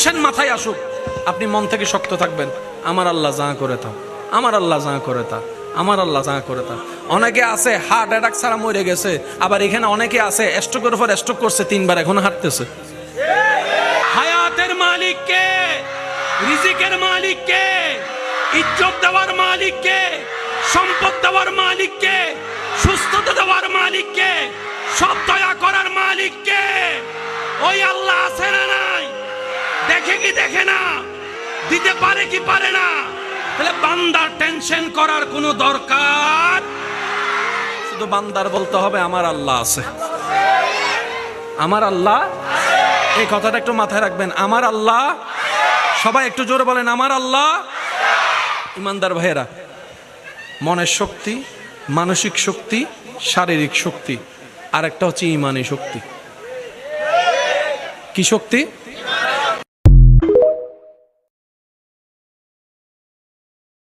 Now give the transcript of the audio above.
Tension মাথায় আসুক, আপনি মন থেকে শক্ত থাকবেন, আমার আল্লাহ যা করে তা, আমার আল্লাহ যা করে তা, আমার আল্লাহ যা করে তা। অনেকে আছে হার্ট অ্যাটাক ছাড়া মরে গেছে, আবার এখানে অনেকে আছে স্ট্রোকের উপর স্ট্রোক করছে, 3 বার এখন হাঁটতেছে। হায়াতের মালিক কে? রিজিকের মালিক কে? ইজ্জত দেওয়ার মালিক কে? সম্পদ দেওয়ার মালিক কে? সুস্থতা দেওয়ার মালিক কে? সব দয়া করার মালিক কে? ওই আল্লাহ আছে না নাই? দেখে কি দেখে না? দিতে পারে কি পারে না? তাহলে বান্দার টেনশন করার কোনো দরকার, শুধু বান্দার বলতে হবে আমার আল্লাহ আছে, আমার আল্লাহ। এই কথাটা একটু মাথায় রাখবেন, আমার আল্লাহ। সবাই একটু জোরে বলেন আমার আল্লাহ। ইমানদার ভাইয়েরা, মনের শক্তি, মানসিক শক্তি, শারীরিক শক্তি, আর একটা হচ্ছে ইমানি শক্তি। কি শক্তি?